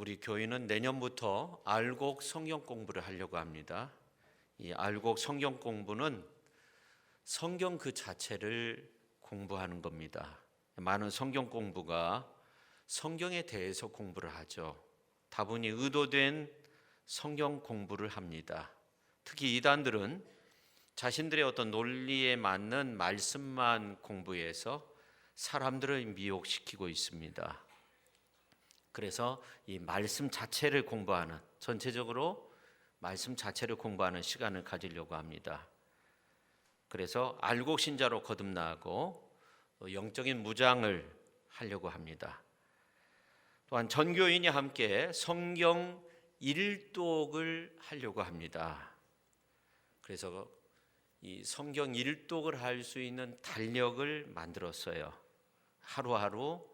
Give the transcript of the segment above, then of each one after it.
우리 교인은 내년부터 알곡 성경 공부를 하려고 합니다. 이 알곡 성경 공부는 성경 그 자체를 공부하는 겁니다. 많은 성경 공부가 성경에 대해서 공부를 하죠. 다분히 의도된 성경 공부를 합니다. 특히 이단들은 자신들의 어떤 논리에 맞는 말씀만 공부해서 사람들을 미혹시키고 있습니다. 그래서 이 말씀 자체를 공부하는, 전체적으로 말씀 자체를 공부하는 시간을 가지려고 합니다. 그래서 알곡 신자로 거듭나고 영적인 무장을 하려고 합니다. 또한 전교인이 함께 성경 일독을 하려고 합니다. 그래서 이 성경 일독을 할 수 있는 달력을 만들었어요. 하루하루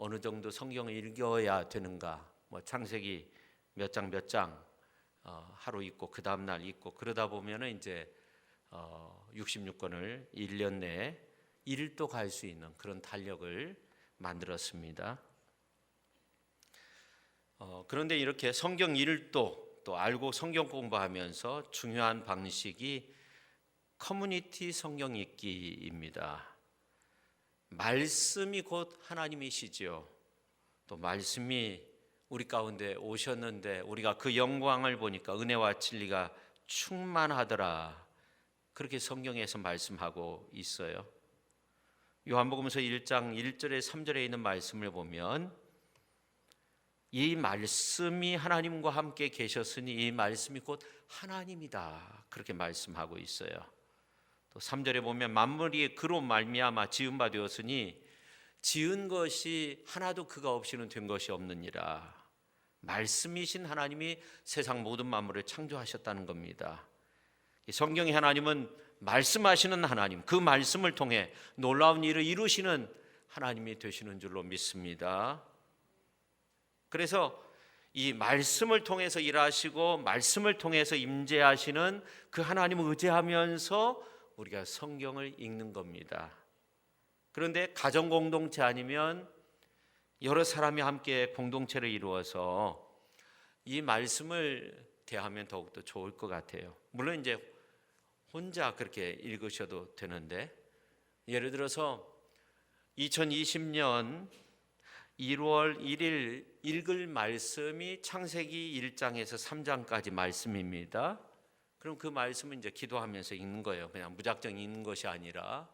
어느 정도 성경을 읽어야 되는가, 창세기 몇 장 하루 읽고 그 다음 날 읽고 그러다 보면은 이제 66권을 1년 내에 일독할 수 있는 그런 달력을 만들었습니다. 그런데 이렇게 성경 일독 또 알고 성경 공부하면서 중요한 방식이 커뮤니티 성경 읽기입니다. 말씀이 곧 하나님이시죠. 또 말씀이 우리 가운데 오셨는데 우리가 그 영광을 보니까 은혜와 진리가 충만하더라. 그렇게 성경에서 말씀하고 있어요. 요한복음서 1장 1절에 3절에 있는 말씀을 보면 이 말씀이 하나님과 함께 계셨으니 이 말씀이 곧 하나님이다. 그렇게 말씀하고 있어요. 또 3절에 보면 만물이 그로 말미암아 지은 바 되었으니 지은 것이 하나도 그가 없이는 된 것이 없느니라. 말씀이신 하나님이 세상 모든 만물을 창조하셨다는 겁니다. 성경의 하나님은 말씀하시는 하나님, 그 말씀을 통해 놀라운 일을 이루시는 하나님이 되시는 줄로 믿습니다. 그래서 이 말씀을 통해서 일하시고 말씀을 통해서 임재하시는 그 하나님을 의지하면서 우리가 성경을 읽는 겁니다. 그런데 가정 공동체 아니면 여러 사람이 함께 공동체를 이루어서 이 말씀을 대하면 더욱더 좋을 것 같아요. 물론 이제 혼자 그렇게 읽으셔도 되는데, 예를 들어서 2020년 1월 1일 읽을 말씀이 창세기 1장에서 3장까지 말씀입니다. 그럼 그 말씀은 이제 기도하면서 읽는 거예요. 그냥 무작정 읽는 것이 아니라.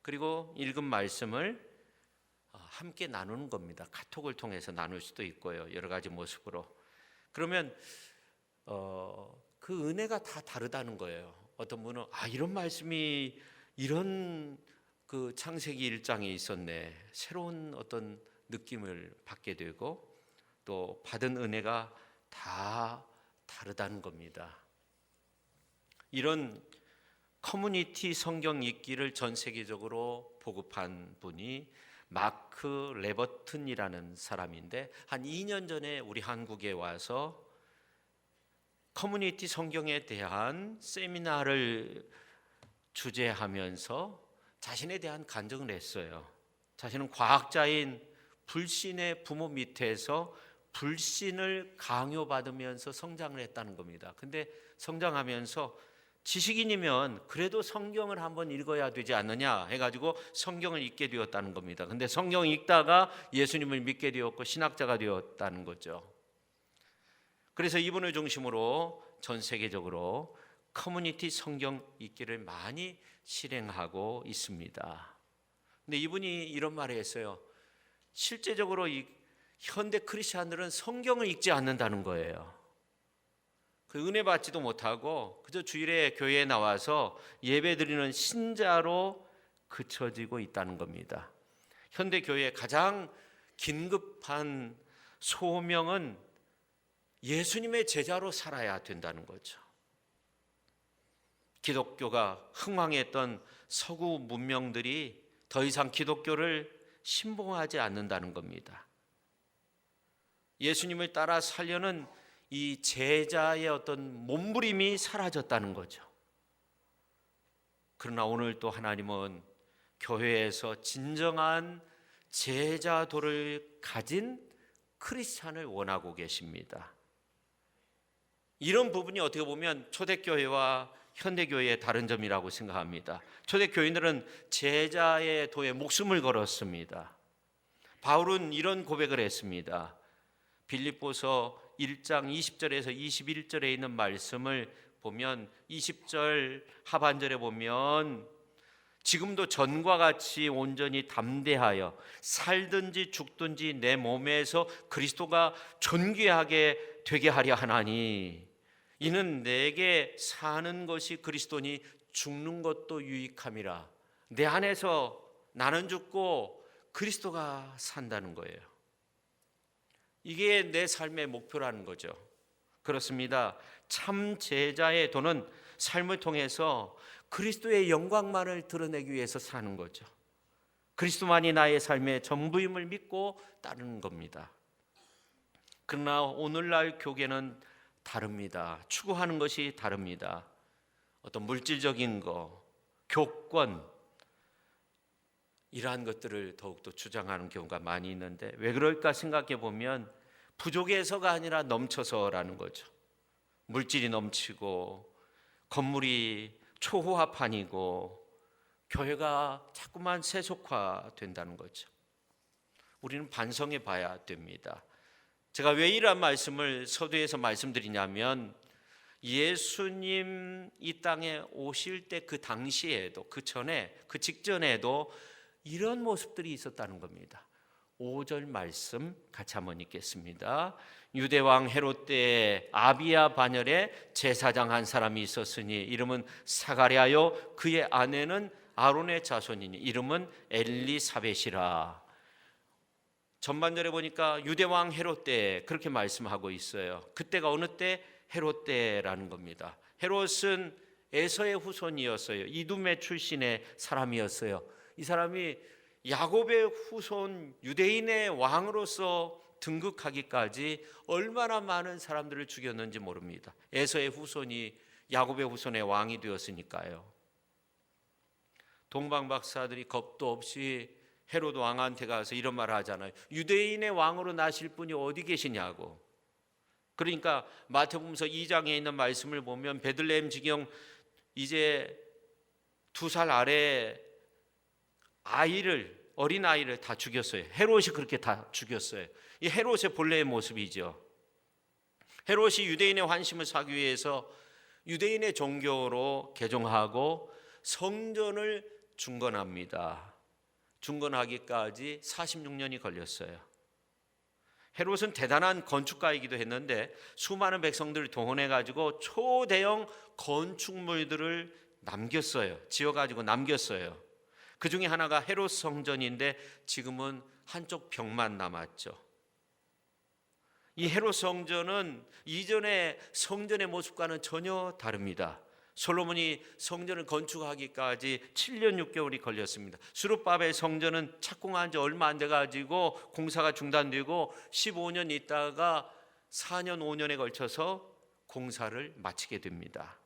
그리고 읽은 말씀을 함께 나누는 겁니다. 카톡을 통해서 나눌 수도 있고요. 여러 가지 모습으로. 그러면 그 은혜가 다 다르다는 거예요. 어떤 분은 이런 말씀이 이런 그 창세기 1장에 있었네. 새로운 어떤 느낌을 받게 되고 또 받은 은혜가 다 다르다는 겁니다. 이런 커뮤니티 성경 읽기를 전 세계적으로 보급한 분이 마크 레버튼이라는 사람인데 한 2년 전에 우리 한국에 와서 커뮤니티 성경에 대한 세미나를 주재하면서 자신에 대한 간증을 했어요. 자신은 과학자인 불신의 부모 밑에서 불신을 강요받으면서 성장을 했다는 겁니다. 근데 성장하면서 지식인이면 그래도 성경을 한번 읽어야 되지 않느냐 해가지고 성경을 읽게 되었다는 겁니다. 근데 성경 읽다가 예수님을 믿게 되었고 신학자가 되었다는 거죠. 그래서 이분을 중심으로 전 세계적으로 커뮤니티 성경 읽기를 많이 실행하고 있습니다. 근데 이분이 이런 말을 했어요. 실제적으로 이 현대 크리스찬들은 성경을 읽지 않는다는 거예요. 그 은혜 받지도 못하고 그저 주일에 교회에 나와서 예배 드리는 신자로 그쳐지고 있다는 겁니다. 현대 교회의 가장 긴급한 소명은 예수님의 제자로 살아야 된다는 거죠. 기독교가 흥왕했던 서구 문명들이 더 이상 기독교를 신봉하지 않는다는 겁니다. 예수님을 따라 살려는 이 제자의 어떤 몸부림이 사라졌다는 거죠. 그러나 오늘 또 하나님은 교회에서 진정한 제자도를 가진 크리스찬을 원하고 계십니다. 이런 부분이 어떻게 보면 초대교회와 현대교회의 다른 점이라고 생각합니다. 초대교인들은 제자의 도에 목숨을 걸었습니다. 바울은 이런 고백을 했습니다. 빌립보서 1장 20절에서 21절에 있는 말씀을 보면 20절 하반절에 보면 지금도 전과 같이 온전히 담대하여 살든지 죽든지 내 몸에서 그리스도가 존귀하게 되게 하려 하나니 이는 내게 사는 것이 그리스도니 죽는 것도 유익함이라. 내 안에서 나는 죽고 그리스도가 산다는 거예요. 이게 내 삶의 목표라는 거죠. 그렇습니다. 참 제자의 도는 삶을 통해서 그리스도의 영광만을 드러내기 위해서 사는 거죠. 그리스도만이 나의 삶의 전부임을 믿고 따르는 겁니다. 그러나 오늘날 교계는 다릅니다. 추구하는 것이 다릅니다. 어떤 물질적인 거, 교권 이러한 것들을 더욱더 주장하는 경우가 많이 있는데 왜 그럴까 생각해 보면 부족해서가 아니라 넘쳐서라는 거죠. 물질이 넘치고 건물이 초호화판이고 교회가 자꾸만 세속화된다는 거죠. 우리는 반성해 봐야 됩니다. 제가 왜 이러한 말씀을 서두에서 말씀드리냐면 예수님 이 땅에 오실 때 그 당시에도 그 전에 그 직전에도 이런 모습들이 있었다는 겁니다. 5절 말씀 같이 한번 읽겠습니다. 유대왕 헤롯 때에 아비야 반열에 제사장 한 사람이 있었으니 이름은 사가랴요 그의 아내는 아론의 자손이니 이름은 엘리사벳이라. 전반절에 보니까 유대왕 헤롯 때 그렇게 말씀하고 있어요. 그때가 어느 때? 헤롯 때라는 겁니다. 헤롯은 에서의 후손이었어요. 이두메 출신의 사람이었어요. 이 사람이 야곱의 후손 유대인의 왕으로서 등극하기까지 얼마나 많은 사람들을 죽였는지 모릅니다. 에서의 후손이 야곱의 후손의 왕이 되었으니까요. 동방박사들이 겁도 없이 헤롯 왕한테 가서 이런 말을 하잖아요. 유대인의 왕으로 나실 분이 어디 계시냐고. 그러니까 마태복음서 2장에 있는 말씀을 보면 베들레헴 지경 이제 2살 아래 어린 아이를 다 죽였어요. 헤롯이 그렇게 다 죽였어요. 이 헤롯의 본래의 모습이죠. 헤롯이 유대인의 환심을 사기 위해서 유대인의 종교로 개종하고 성전을 중건합니다. 중건하기까지 46년이 걸렸어요. 헤롯은 대단한 건축가이기도 했는데 수많은 백성들을 동원해가지고 초대형 건축물들을 지어가지고 남겼어요. 그 중에 하나가 헤롯 성전인데 지금은 한쪽 벽만 남았죠. 이 헤롯 성전은 이전의 성전의 모습과는 전혀 다릅니다. 솔로몬이 성전을 건축하기까지 7년 6개월이 걸렸습니다. 수룹바벨 성전은 착공한 지 얼마 안 돼가지고 공사가 중단되고 15년 있다가 4년 5년에 걸쳐서 공사를 마치게 됩니다.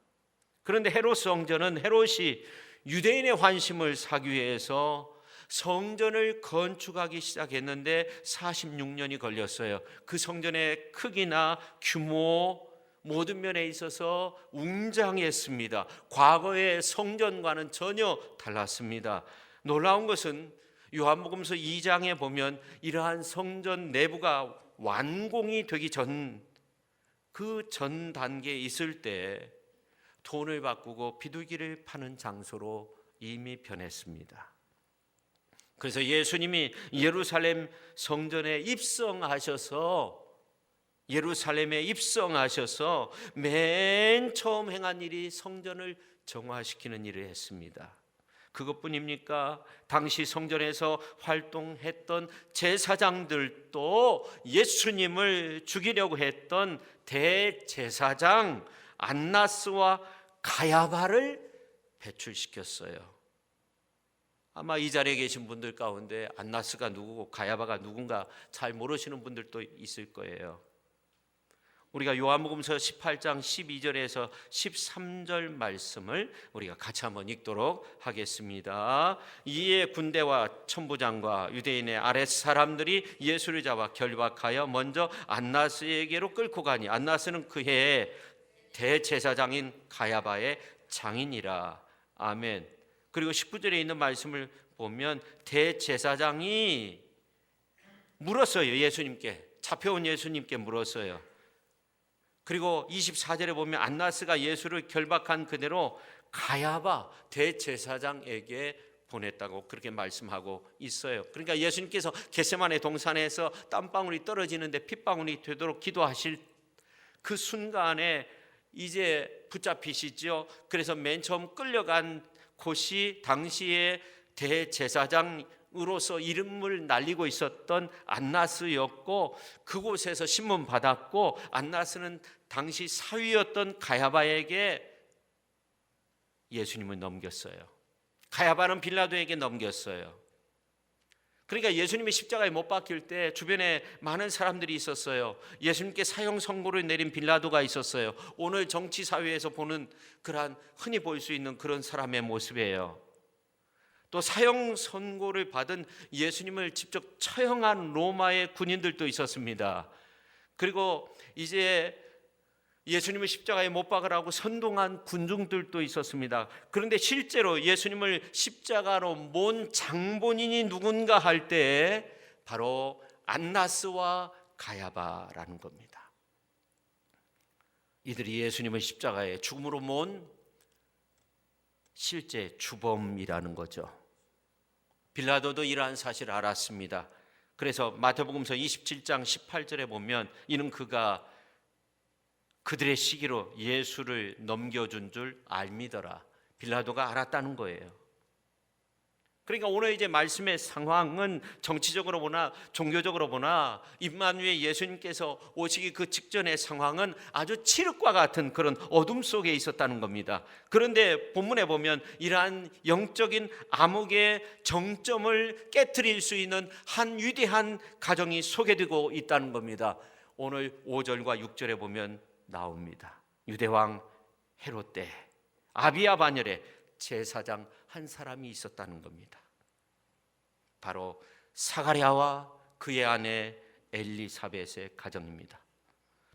그런데 헤롯 성전은 헤롯이 유대인의 환심을 사기 위해서 성전을 건축하기 시작했는데 46년이 걸렸어요. 그 성전의 크기나 규모 모든 면에 있어서 웅장했습니다. 과거의 성전과는 전혀 달랐습니다. 놀라운 것은 요한복음서 2장에 보면 이러한 성전 내부가 완공이 되기 그 전 단계에 있을 때 돈을 바꾸고 비둘기를 파는 장소로 이미 변했습니다. 그래서 예수님이 예루살렘 성전에 입성하셔서 맨 처음 행한 일이 성전을 정화시키는 일을 했습니다. 그것뿐입니까? 당시 성전에서 활동했던 제사장들도 예수님을 죽이려고 했던 대제사장 안나스와 가야바를 배출시켰어요. 아마 이 자리에 계신 분들 가운데 안나스가 누구고 가야바가 누군가 잘 모르시는 분들도 있을 거예요. 우리가 요한복음서 18장 12절에서 13절 말씀을 우리가 같이 한번 읽도록 하겠습니다. 이에 군대와 천부장과 유대인의 아랫 사람들이 예수를 잡아 결박하여 먼저 안나스에게로 끌고 가니 안나스는 그 해에 대제사장인 가야바의 장인이라. 아멘. 그리고 19절에 있는 말씀을 보면 대제사장이 물었어요. 예수님께, 잡혀온 예수님께 물었어요. 그리고 24절에 보면 안나스가 예수를 결박한 그대로 가야바 대제사장에게 보냈다고 그렇게 말씀하고 있어요. 그러니까 예수님께서 겟세마네 동산에서 땀방울이 떨어지는데 핏방울이 되도록 기도하실 그 순간에 이제 붙잡히시죠. 그래서 맨 처음 끌려간 곳이 당시에 대제사장으로서 이름을 날리고 있었던 안나스였고, 그곳에서 신문 받았고, 안나스는 당시 사위였던 가야바에게 예수님을 넘겼어요. 가야바는 빌라도에게 넘겼어요. 그러니까 예수님이 십자가에 못 박힐 때 주변에 많은 사람들이 있었어요. 예수님께 사형 선고를 내린 빌라도가 있었어요. 오늘 정치 사회에서 보는 그러한 흔히 볼 수 있는 그런 사람의 모습이에요. 또 사형 선고를 받은 예수님을 직접 처형한 로마의 군인들도 있었습니다. 그리고 이제 예수님을 십자가에 못 박으라고 선동한 군중들도 있었습니다. 그런데 실제로 예수님을 십자가로 몬 장본인이 누군가 할 때 바로 안나스와 가야바라는 겁니다. 이들이 예수님을 십자가에 죽음으로 몬 실제 주범이라는 거죠. 빌라도도 이러한 사실을 알았습니다. 그래서 마태복음서 27장 18절에 보면 이는 그가 그들의 시기로 예수를 넘겨준 줄 알미더라. 빌라도가 알았다는 거예요. 그러니까 오늘 이제 말씀의 상황은 정치적으로 보나 종교적으로 보나 임마누엘 예수님께서 오시기 그 직전의 상황은 아주 칠흑과 같은 그런 어둠 속에 있었다는 겁니다. 그런데 본문에 보면 이러한 영적인 암흑의 정점을 깨트릴 수 있는 한 위대한 가정이 소개되고 있다는 겁니다. 오늘 5절과 6절에 보면 나옵니다. 유대왕 헤롯 때 아비야 반열에 제사장 한 사람이 있었다는 겁니다. 바로 사가랴와 그의 아내 엘리사벳의 가정입니다.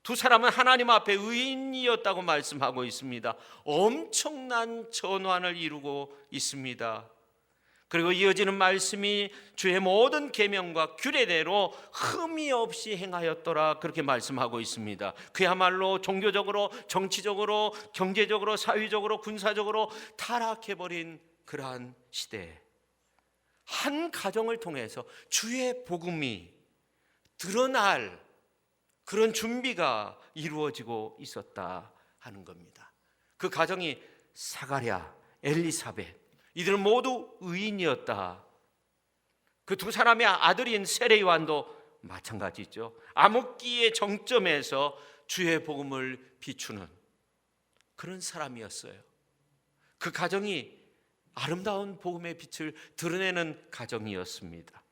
두 사람은 하나님 앞에 의인이었다고 말씀하고 있습니다. 엄청난 전환을 이루고 있습니다. 그리고 이어지는 말씀이 주의 모든 계명과 규례대로 흠이 없이 행하였더라 그렇게 말씀하고 있습니다. 그야말로 종교적으로, 정치적으로, 경제적으로, 사회적으로, 군사적으로 타락해버린 그러한 시대에 한 가정을 통해서 주의 복음이 드러날 그런 준비가 이루어지고 있었다 하는 겁니다. 그 가정이 사가랴, 엘리사벳, 이들은 모두 의인이었다. 그 두 사람의 아들인 세례요한도 마찬가지죠. 암흑기의 정점에서 주의 복음을 비추는 그런 사람이었어요. 그 가정이 아름다운 복음의 빛을 드러내는 가정이었습니다.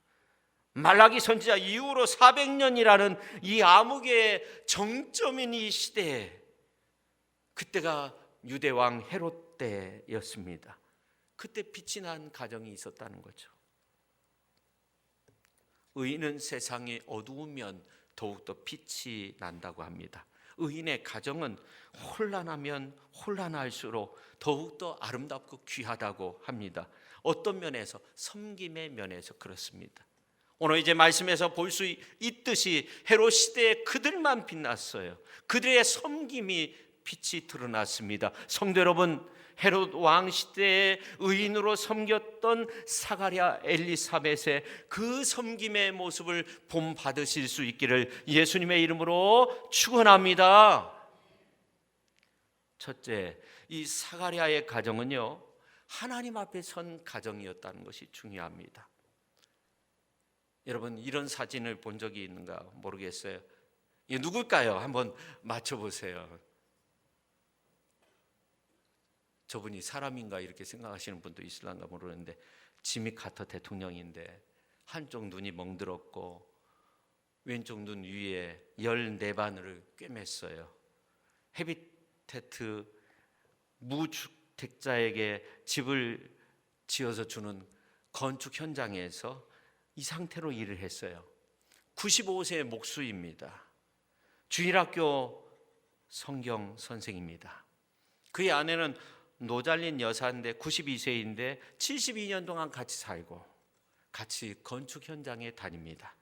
말라기 선지자 이후로 400년이라는 이 암흑의 정점인 이 시대에 그때가 유대왕 헤롯 때였습니다. 그때 빛이 난 가정이 있었다는 거죠. 의인은 세상이 어두우면 더욱더 빛이 난다고 합니다. 의인의 가정은 혼란하면 혼란할수록 더욱더 아름답고 귀하다고 합니다. 어떤 면에서? 섬김의 면에서 그렇습니다. 오늘 이제 말씀에서 볼 수 있듯이 헤롯 시대에 그들만 빛났어요. 그들의 섬김이 빛이 드러났습니다. 성도 여러분, 헤롯 왕 시대에 의인으로 섬겼던 사가랴 엘리사벳의 그 섬김의 모습을 본받으실 수 있기를 예수님의 이름으로 축원합니다. 첫째, 이 사가랴의 가정은요, 하나님 앞에 선 가정이었다는 것이 중요합니다. 여러분, 이런 사진을 본 적이 있는가 모르겠어요. 이게 누굴까요? 한번 맞춰보세요. 저분이 사람인가 이렇게 생각하시는 분도 있을런가 모르는데 지미 카터 대통령인데 한쪽 눈이 멍들었고 왼쪽 눈 위에 14바늘을 꿰맸어요. 헤비테트 무주택자에게 집을 지어서 주는 건축 현장에서 이 상태로 일을 했어요. 95세의 목수입니다. 주일학교 성경 선생입니다. 그의 아내는 노잘린 여사인데 92세인데 72년 동안 같이 살고 같이 건축 현장에 다닙니다.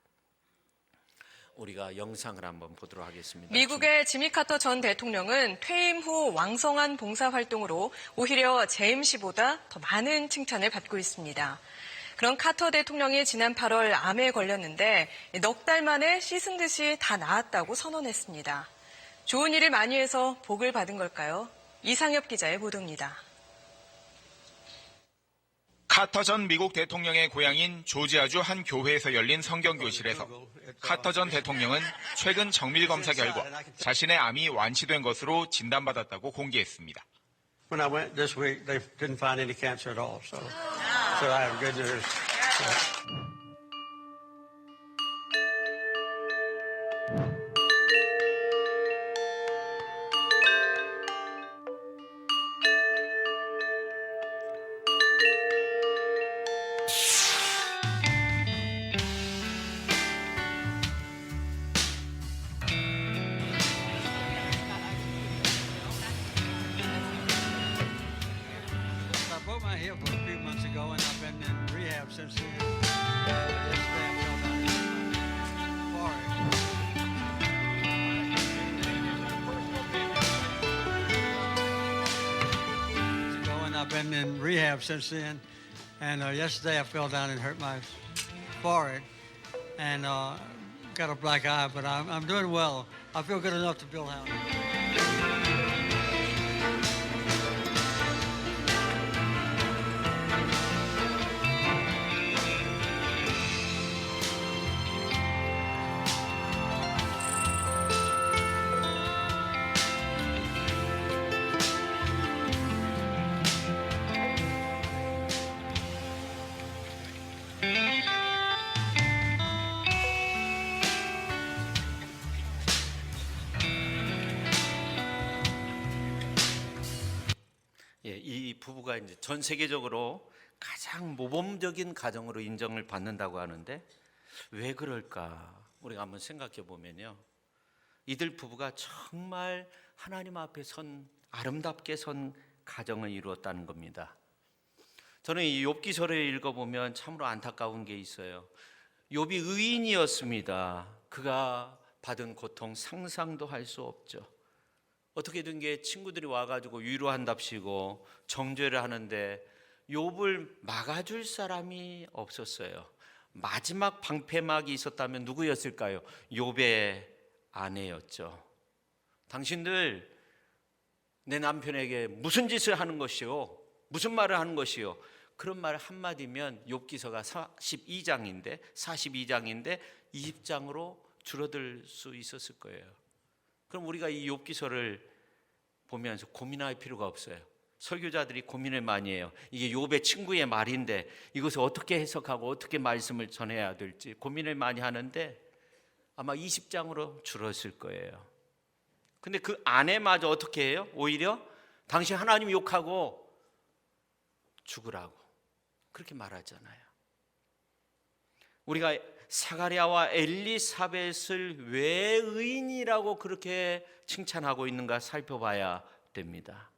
우리가 영상을 한번 보도록 하겠습니다. 미국의 지미 카터 전 대통령은 퇴임 후 왕성한 봉사활동으로 오히려 재임 시보다 더 많은 칭찬을 받고 있습니다. 그런 카터 대통령이 지난 8월 암에 걸렸는데 넉 달 만에 씻은 듯이 다 나았다고 선언했습니다. 좋은 일을 많이 해서 복을 받은 걸까요? 이상엽 기자의 보도입니다. 카터 전 미국 대통령의 고향인 조지아주 한 교회에서 열린 성경교실에서 카터 전 대통령은 최근 정밀검사 결과 자신의 암이 완치된 것으로 진단받았다고 공개했습니다. When I went this week, they didn't find any cancer at all, so I have good news. I broke my hip a few months ago, and I've been in rehab since then. Yesterday I fell down and I've been in rehab since then, and yesterday I fell down and hurt my forehead, and got a black eye. But I'm doing well. I feel good enough to build houses. 이 부부가 이제 전 세계적으로 가장 모범적인 가정으로 인정을 받는다고 하는데 왜 그럴까? 우리가 한번 생각해 보면요. 이들 부부가 정말 하나님 앞에 아름답게 선 가정을 이루었다는 겁니다. 저는 이 욥기서를 읽어보면 참으로 안타까운 게 있어요. 욥이 의인이었습니다. 그가 받은 고통 상상도 할 수 없죠. 어떻게 된 게 친구들이 와가지고 위로한답시고 정죄를 하는데 욥을 막아줄 사람이 없었어요. 마지막 방패막이 있었다면 누구였을까요? 욥의 아내였죠. 당신들 내 남편에게 무슨 짓을 하는 것이요? 무슨 말을 하는 것이요? 그런 말 한마디면 욥기서가 42장인데 20장으로 줄어들 수 있었을 거예요. 그럼 우리가 이 욥기서를 보면서 고민할 필요가 없어요. 설교자들이 고민을 많이 해요. 이게 욥의 친구의 말인데 이것을 어떻게 해석하고 어떻게 말씀을 전해야 될지 고민을 많이 하는데 아마 20장으로 줄었을 거예요. 근데 그 아내마저 어떻게 해요? 오히려 당신 하나님 욕하고 죽으라고 그렇게 말하잖아요. 우리가 사가랴와 엘리사벳을 왜 의인이라고 그렇게 칭찬하고 있는가 살펴봐야 됩니다.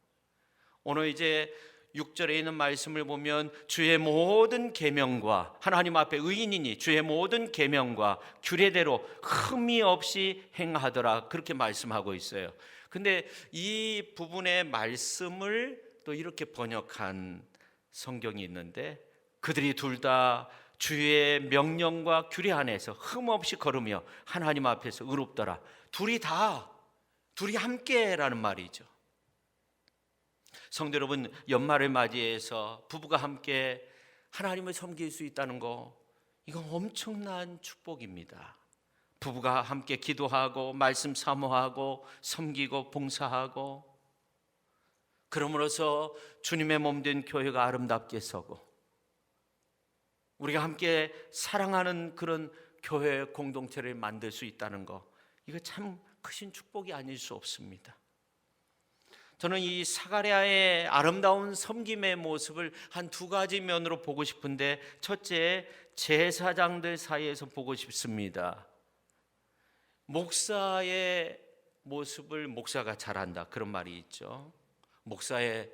오늘 이제 6절에 있는 말씀을 보면 주의 모든 계명과 하나님 앞에 의인이니 주의 모든 계명과 규례대로 흠이 없이 행하더라 그렇게 말씀하고 있어요. 근데 이 부분의 말씀을 또 이렇게 번역한 성경이 있는데 그들이 둘 다 주의 명령과 규례 안에서 흠없이 걸으며 하나님 앞에서 의롭더라. 둘이 함께라는 말이죠. 성도 여러분, 연말을 맞이해서 부부가 함께 하나님을 섬길 수 있다는 거 이건 엄청난 축복입니다. 부부가 함께 기도하고 말씀 사모하고 섬기고 봉사하고 그러므로서 주님의 몸된 교회가 아름답게 서고 우리가 함께 사랑하는 그런 교회 공동체를 만들 수 있다는 거, 이거 참 크신 축복이 아닐 수 없습니다. 저는 이 사가랴의 아름다운 섬김의 모습을 한 두 가지 면으로 보고 싶은데, 첫째, 제사장들 사이에서 보고 싶습니다. 목사의 모습을 목사가 잘한다, 그런 말이 있죠. 목사의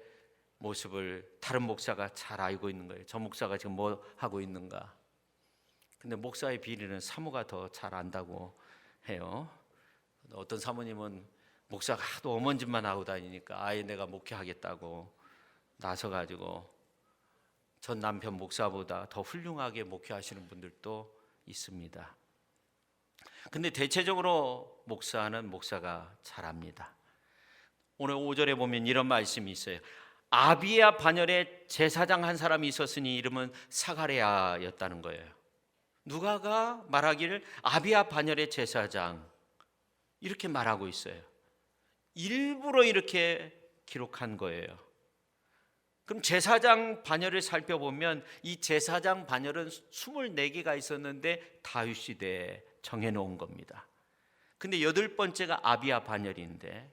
모습을 다른 목사가 잘 알고 있는 거예요. 저 목사가 지금 뭐 하고 있는가. 근데 목사의 비리는 사모가 더 잘 안다고 해요. 어떤 사모님은 목사가 하도 어머니 집만 하고 다니니까 아예 내가 목회하겠다고 나서가지고 전 남편 목사보다 더 훌륭하게 목회하시는 분들도 있습니다. 근데 대체적으로 목사는 목사가 잘합니다. 오늘 5절에 보면 이런 말씀이 있어요. 아비야 반열에 제사장 한 사람이 있었으니 이름은 사가랴였다는 거예요. 누가가 말하기를 아비야 반열의 제사장, 이렇게 말하고 있어요. 일부러 이렇게 기록한 거예요. 그럼 제사장 반열을 살펴보면 이 제사장 반열은 24개가 있었는데 다윗 시대에 정해놓은 겁니다. 근데 8번째가 아비야 반열인데,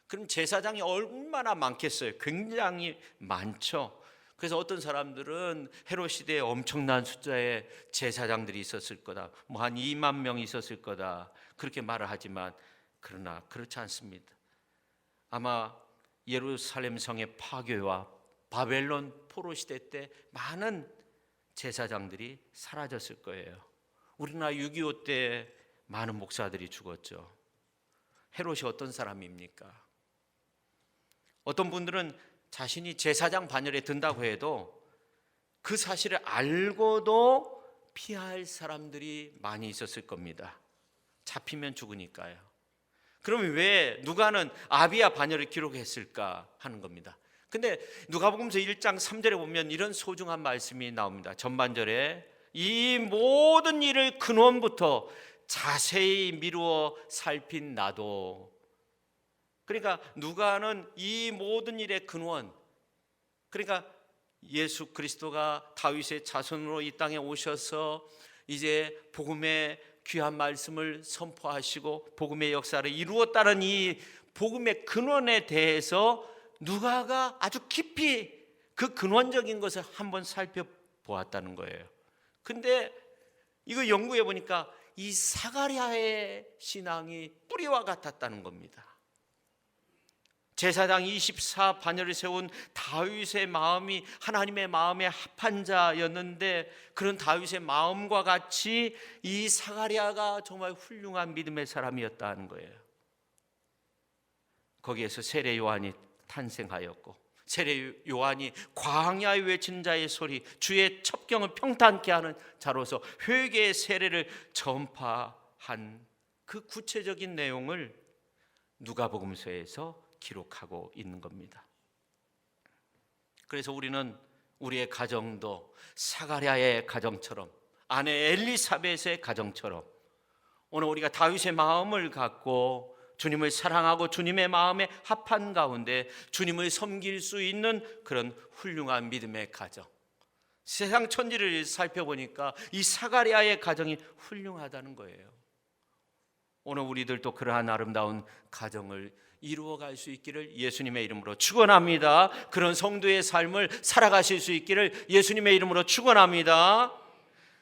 그럼 제사장이 얼마나 많겠어요? 굉장히 많죠. 그래서 어떤 사람들은 헤롯 시대에 엄청난 숫자의 제사장들이 있었을 거다, 뭐 한 2만 명 있었을 거다, 그렇게 말을 하지만 그러나 그렇지 않습니다. 아마 예루살렘 성의 파괴와 바벨론 포로 시대 때 많은 제사장들이 사라졌을 거예요. 우리나라 6.25 때 많은 목사들이 죽었죠. 헤롯이 어떤 사람입니까? 어떤 분들은 자신이 제사장 반열에 든다고 해도 그 사실을 알고도 피할 사람들이 많이 있었을 겁니다. 잡히면 죽으니까요. 그러면 왜 누가는 아비야 반열을 기록했을까 하는 겁니다. 근데 누가복음서 1장 3절에 보면 이런 소중한 말씀이 나옵니다. 전반절에 이 모든 일을 근원부터 자세히 미루어 살핀 나도. 그러니까 누가는 이 모든 일의 근원, 그러니까 예수 그리스도가 다윗의 자손으로 이 땅에 오셔서 이제 복음의 귀한 말씀을 선포하시고 복음의 역사를 이루었다는 이 복음의 근원에 대해서 누가가 아주 깊이 그 근원적인 것을 한번 살펴보았다는 거예요. 근데 이거 연구해 보니까 이 사가랴의 신앙이 뿌리와 같았다는 겁니다. 제사장 24 반열을 세운 다윗의 마음이 하나님의 마음에 합한 자였는데, 그런 다윗의 마음과 같이 이 사가랴가 정말 훌륭한 믿음의 사람이었다는 거예요. 거기에서 세례 요한이 탄생하였고, 세례 요한이 광야에 외치는 자의 소리, 주의 첩경을 평탄케 하는 자로서 회개의 세례를 전파한 그 구체적인 내용을 누가복음서에서 기록하고 있는 겁니다. 그래서 우리는 우리의 가정도 사가랴의 가정처럼, 아내 엘리사벳의 가정처럼 오늘 우리가 다윗의 마음을 갖고 주님을 사랑하고 주님의 마음에 합한 가운데 주님을 섬길 수 있는 그런 훌륭한 믿음의 가정, 세상 천지를 살펴보니까 이 사가랴의 가정이 훌륭하다는 거예요. 오늘 우리들도 그러한 아름다운 가정을 이루어갈 수 있기를 예수님의 이름으로 축원합니다. 그런 성도의 삶을 살아가실 수 있기를 예수님의 이름으로 축원합니다.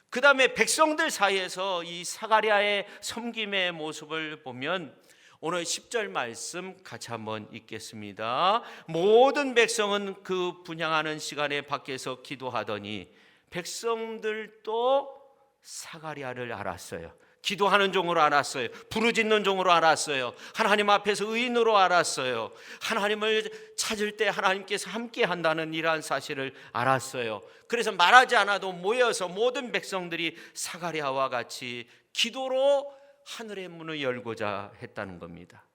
그 다음에 백성들 사이에서 이 사가랴의 섬김의 모습을 보면 오늘 10절 말씀 같이 한번 읽겠습니다. 모든 백성은 그 분향하는 시간에 밖에서 기도하더니 백성들도 사가랴를 알았어요. 기도하는 종으로 알았어요. 부르짖는 종으로 알았어요. 하나님 앞에서 의인으로 알았어요. 하나님을 찾을 때 하나님께서 함께 한다는 이러한 사실을 알았어요. 그래서 말하지 않아도 모여서 모든 백성들이 사가랴와 같이 기도로 하늘의 문을 열고자 했다는 겁니다.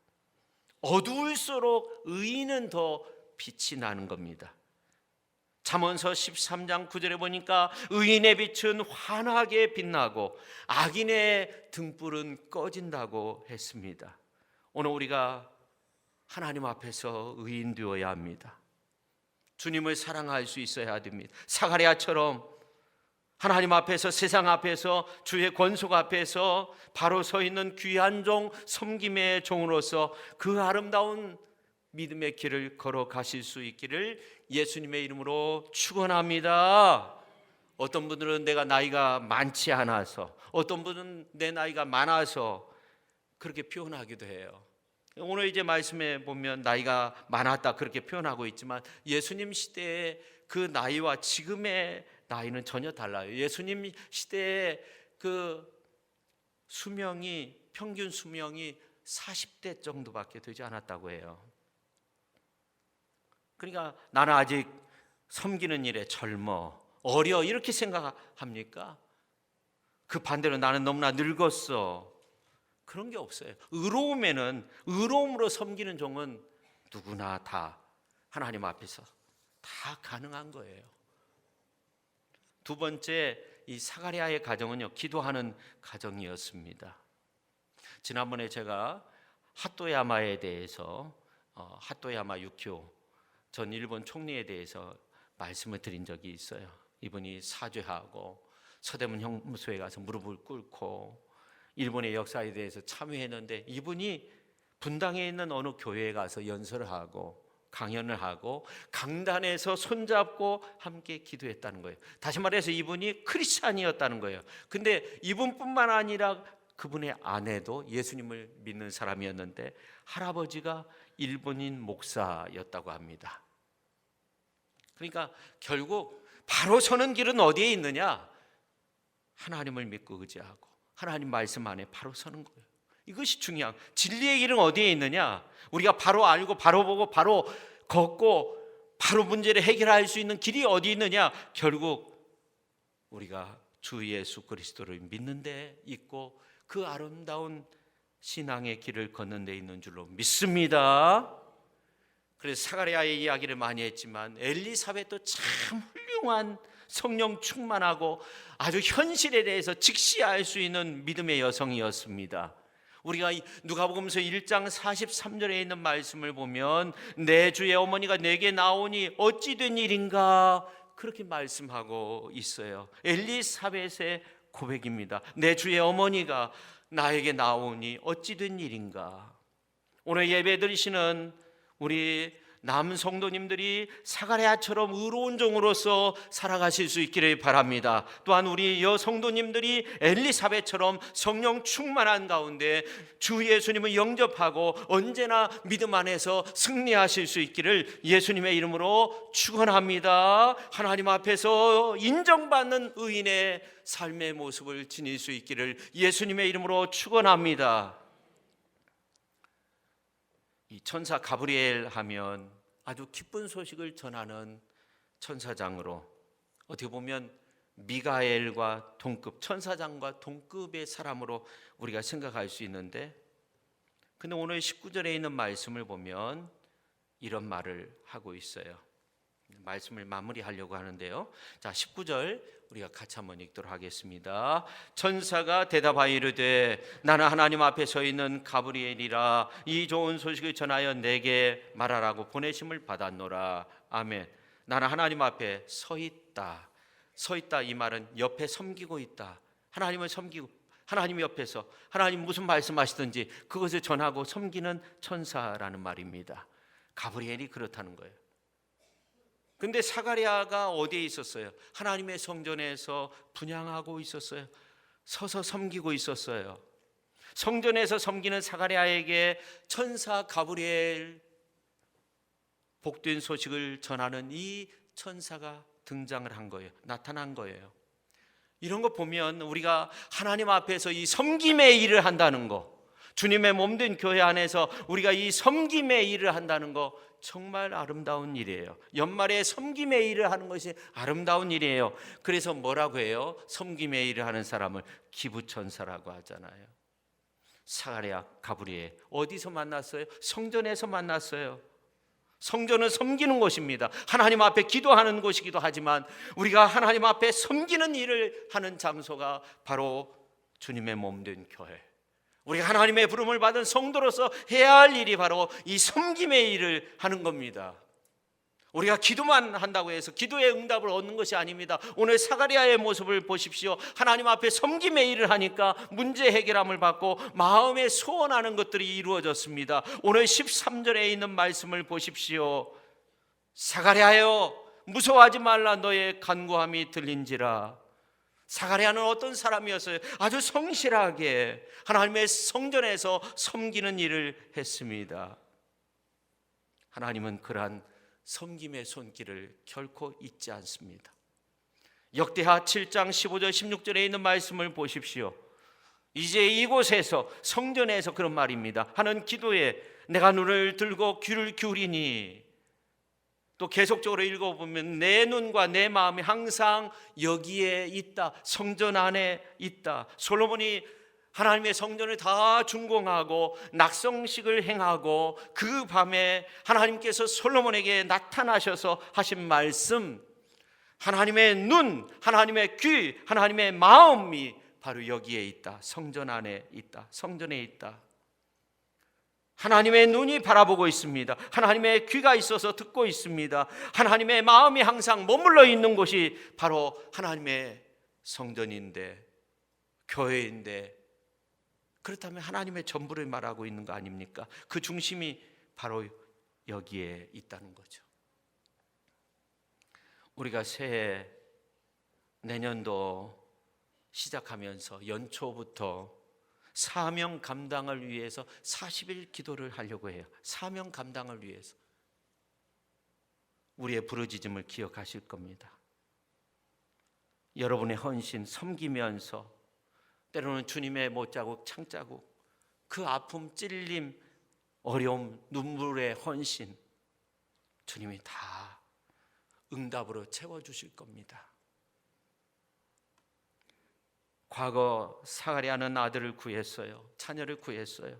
어두울수록 의인은 더 빛이 나는 겁니다. 잠언서 13장 9절에 보니까 의인의 빛은 환하게 빛나고 악인의 등불은 꺼진다고 했습니다. 오늘 우리가 하나님 앞에서 의인 되어야 합니다. 주님을 사랑할 수 있어야 됩니다. 사가랴처럼 하나님 앞에서, 세상 앞에서, 주의 권속 앞에서 바로 서 있는 귀한 종, 섬김의 종으로서 그 아름다운 믿음의 길을 걸어가실 수 있기를 예수님의 이름으로 축원합니다. 어떤 분들은 내가 나이가 많지 않아서, 어떤 분은 내 나이가 많아서 그렇게 표현하기도 해요. 오늘 이제 말씀에 보면 나이가 많았다 그렇게 표현하고 있지만 예수님 시대의 그 나이와 지금의 나이는 전혀 달라요. 예수님 시대의 그 수명이, 평균 수명이 40대 정도밖에 되지 않았다고 해요. 그러니까 나는 아직 섬기는 일에 젊어, 어려 이렇게 생각합니까? 그 반대로 나는 너무나 늙었어. 그런 게 없어요. 의로움으로 섬기는 종은 누구나 다 하나님 앞에서 다 가능한 거예요. 두 번째, 이 사가랴의 가정은요, 기도하는 가정이었습니다. 지난번에 제가 하토야마에 대해서 하토야마 유키오 전 일본 총리에 대해서 말씀을 드린 적이 있어요. 이분이 사죄하고 서대문 형무소에 가서 무릎을 꿇고 일본의 역사에 대해서 참여했는데, 이분이 분당에 있는 어느 교회에 가서 연설을 하고 강연을 하고 강단에서 손잡고 함께 기도했다는 거예요. 다시 말해서 이분이 크리스찬이었다는 거예요. 근데 이분뿐만 아니라 그분의 아내도 예수님을 믿는 사람이었는데 할아버지가 일본인 목사였다고 합니다. 그러니까 결국 바로 서는 길은 어디에 있느냐? 하나님을 믿고 의지하고 하나님 말씀 안에 바로 서는 거예요. 이것이 중요한, 진리의 길은 어디에 있느냐? 우리가 바로 알고 바로 보고 바로 걷고 바로 문제를 해결할 수 있는 길이 어디 있느냐? 결국 우리가 주 예수 그리스도를 믿는 데 있고 그 아름다운 신앙의 길을 걷는 데 있는 줄로 믿습니다. 그래서 사가랴의 이야기를 많이 했지만 엘리사벳도 참 훌륭한 성령 충만하고 아주 현실에 대해서 직시할 수 있는 믿음의 여성이었습니다. 우리가 누가복음서 1장 43절에 있는 말씀을 보면 내 주의 어머니가 내게 나오니 어찌 된 일인가 그렇게 말씀하고 있어요. 엘리사벳의 고백입니다. 내 주의 어머니가 나에게 나오니 어찌 된 일인가. 오늘 예배 드리시는 우리 남 성도님들이 사가랴처럼 의로운 종으로서 살아가실 수 있기를 바랍니다. 또한 우리 여 성도님들이 엘리사벳처럼 성령 충만한 가운데 주 예수님을 영접하고 언제나 믿음 안에서 승리하실 수 있기를 예수님의 이름으로 축원합니다. 하나님 앞에서 인정받는 의인의 삶의 모습을 지닐 수 있기를 예수님의 이름으로 축원합니다. 이 천사 가브리엘 하면 아주 기쁜 소식을 전하는 천사장으로, 어떻게 보면 미가엘과 동급, 천사장과 동급의 사람으로 우리가 생각할 수 있는데, 근데 오늘 19절에 있는 말씀을 보면 이런 말을 하고 있어요. 말씀을 마무리하려고 하는데요. 자, 19절 우리가 같이 한번 읽도록 하겠습니다. 천사가 대답하여 이르되 나는 하나님 앞에 서 있는 가브리엘이라. 이 좋은 소식을 전하여 내게 말하라고 보내심을 받았노라. 아멘. 나는 하나님 앞에 서 있다. 서 있다, 이 말은 옆에 섬기고 있다. 하나님을 섬기고 하나님 옆에서 하나님 무슨 말씀하시든지 그것을 전하고 섬기는 천사라는 말입니다. 가브리엘이 그렇다는 거예요. 근데 사가랴가 어디에 있었어요? 하나님의 성전에서 분향하고 있었어요. 서서 섬기고 있었어요. 성전에서 섬기는 사가랴에게 천사 가브리엘, 복된 소식을 전하는 이 천사가 등장을 한 거예요. 나타난 거예요. 이런 거 보면 우리가 하나님 앞에서 이 섬김의 일을 한다는 거, 주님의 몸된 교회 안에서 우리가 이 섬김의 일을 한다는 거 정말 아름다운 일이에요. 연말에 섬김의 일을 하는 것이 아름다운 일이에요. 그래서 뭐라고 해요? 섬김의 일을 하는 사람을 기부천사라고 하잖아요. 사가랴, 가브리엘 어디서 만났어요? 성전에서 만났어요. 성전은 섬기는 곳입니다. 하나님 앞에 기도하는 곳이기도 하지만 우리가 하나님 앞에 섬기는 일을 하는 장소가 바로 주님의 몸된 교회, 우리가 하나님의 부름을 받은 성도로서 해야 할 일이 바로 이 섬김의 일을 하는 겁니다. 우리가 기도만 한다고 해서 기도의 응답을 얻는 것이 아닙니다. 오늘 사가랴의 모습을 보십시오. 하나님 앞에 섬김의 일을 하니까 문제 해결함을 받고 마음에 소원하는 것들이 이루어졌습니다. 오늘 13절에 있는 말씀을 보십시오. 사가랴여 무서워하지 말라, 너의 간구함이 들린지라. 사가랴는 어떤 사람이었어요? 아주 성실하게 하나님의 성전에서 섬기는 일을 했습니다. 하나님은 그러한 섬김의 손길을 결코 잊지 않습니다. 역대하 7장 15절 16절에 있는 말씀을 보십시오. 이제 이곳에서 성전에서 그런 말입니다. 하는 기도에 내가 눈을 들고 귀를 기울이니, 또 계속적으로 읽어보면 내 눈과 내 마음이 항상 여기에 있다, 성전 안에 있다. 솔로몬이 하나님의 성전을 다 준공하고 낙성식을 행하고 그 밤에 하나님께서 솔로몬에게 나타나셔서 하신 말씀, 하나님의 눈, 하나님의 귀, 하나님의 마음이 바로 여기에 있다, 성전 안에 있다, 성전에 있다. 하나님의 눈이 바라보고 있습니다. 하나님의 귀가 있어서 듣고 있습니다. 하나님의 마음이 항상 머물러 있는 곳이 바로 하나님의 성전인데, 교회인데, 그렇다면 하나님의 전부를 말하고 있는 거 아닙니까? 그 중심이 바로 여기에 있다는 거죠. 우리가 새해 내년도 시작하면서 연초부터 사명 감당을 위해서 40일 기도를 하려고 해요. 사명 감당을 위해서. 우리의 부르짖음을 기억하실 겁니다. 여러분의 헌신, 섬기면서 때로는 주님의 못자국, 창자국, 그 아픔, 찔림, 어려움, 눈물의 헌신, 주님이 다 응답으로 채워주실 겁니다. 과거 사가랴는 아들을 구했어요. 자녀를 구했어요.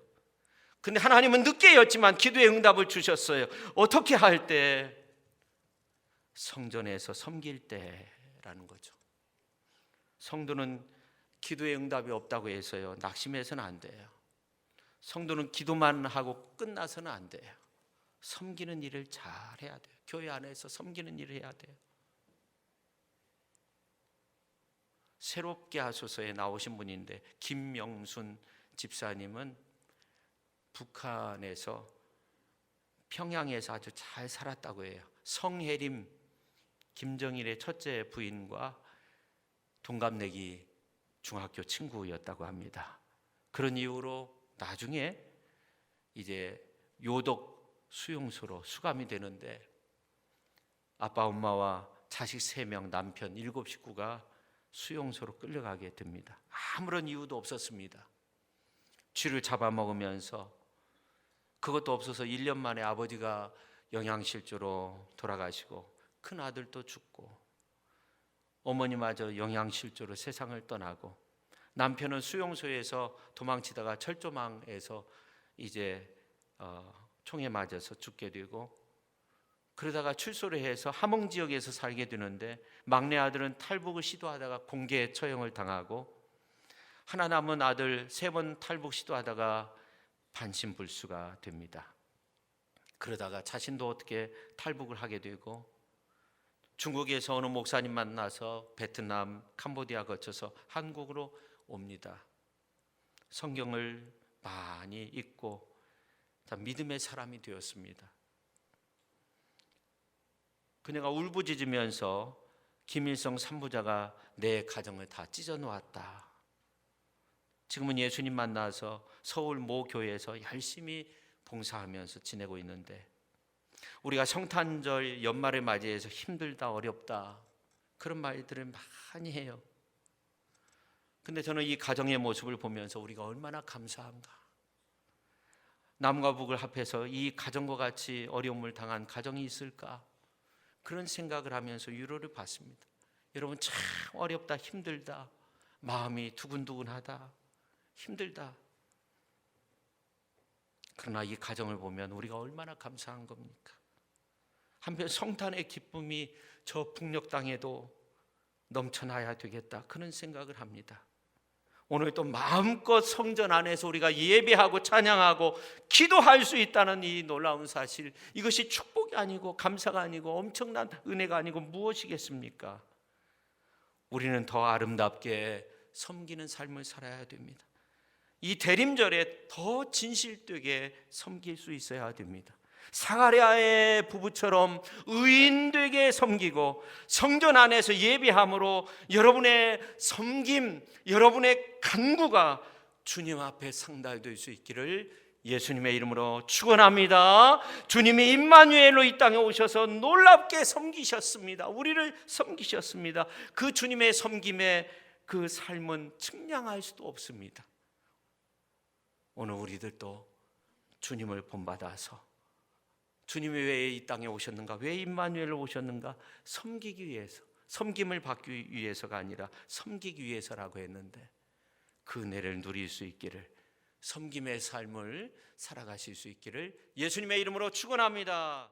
근데 하나님은 늦게였지만 기도의 응답을 주셨어요. 어떻게 할 때? 성전에서 섬길 때라는 거죠. 성도는 기도의 응답이 없다고 해서요, 낙심해서는 안 돼요. 성도는 기도만 하고 끝나서는 안 돼요. 섬기는 일을 잘 해야 돼요. 교회 안에서 섬기는 일을 해야 돼요. 새롭게 하소서에 나오신 분인데 김명순 집사님은 북한에서 평양에서 아주 잘 살았다고 해요. 성혜림, 김정일의 첫째 부인과 동갑내기 중학교 친구였다고 합니다. 그런 이유로 나중에 이제 요독 수용소로 수감이 되는데 아빠 엄마와 자식 3명, 남편 7 식구가 수용소로 끌려가게 됩니다. 아무런 이유도 없었습니다. 쥐를 잡아먹으면서, 그것도 없어서 1년 만에 아버지가 영양실조로 돌아가시고 큰 아들도 죽고 어머니마저 영양실조로 세상을 떠나고 남편은 수용소에서 도망치다가 철조망에서 이제 총에 맞아서 죽게 되고, 그러다가 출소를 해서 함흥 지역에서 살게 되는데 막내 아들은 탈북을 시도하다가 공개 처형을 당하고, 하나 남은 아들 3번 탈북 시도하다가 반신불수가 됩니다. 그러다가 자신도 어떻게 탈북을 하게 되고 중국에서 어느 목사님 만나서 베트남, 캄보디아 거쳐서 한국으로 옵니다. 성경을 많이 읽고 믿음의 사람이 되었습니다. 그녀가 울부짖으면서 김일성 산부자가 내 가정을 다 찢어놓았다. 지금은 예수님 만나서 서울 모 교회에서 열심히 봉사하면서 지내고 있는데, 우리가 성탄절 연말을 맞이해서 힘들다, 어렵다, 그런 말들을 많이 해요. 근데 저는 이 가정의 모습을 보면서 우리가 얼마나 감사한가. 남과 북을 합해서 이 가정과 같이 어려움을 당한 가정이 있을까, 그런 생각을 하면서 위로를 받습니다. 여러분, 참 어렵다, 힘들다, 마음이 두근두근하다, 힘들다. 그러나 이 가정을 보면 우리가 얼마나 감사한 겁니까? 한편 성탄의 기쁨이 저 북녘 땅에도 넘쳐나야 되겠다, 그런 생각을 합니다. 오늘 또 마음껏 성전 안에서 우리가 예배하고 찬양하고 기도할 수 있다는 이 놀라운 사실, 이것이 축복이 아니고 감사가 아니고 엄청난 은혜가 아니고 무엇이겠습니까? 우리는 더 아름답게 섬기는 삶을 살아야 됩니다. 이 대림절에 더 진실되게 섬길 수 있어야 됩니다. 사가랴의 부부처럼 의인되게 섬기고 성전 안에서 예배함으로 여러분의 섬김, 여러분의 간구가 주님 앞에 상달될 수 있기를 예수님의 이름으로 축원합니다. 주님이 임마누엘로 이 땅에 오셔서 놀랍게 섬기셨습니다. 우리를 섬기셨습니다. 그 주님의 섬김의 그 삶은 측량할 수도 없습니다. 오늘 우리들도 주님을 본받아서 주님이 왜 이 땅에 오셨는가? 왜 임마누엘로 오셨는가? 섬기기 위해서, 섬김을 받기 위해서가 아니라 섬기기 위해서라고 했는데 그 은혜를 누릴 수 있기를, 섬김의 삶을 살아가실 수 있기를 예수님의 이름으로 축원합니다.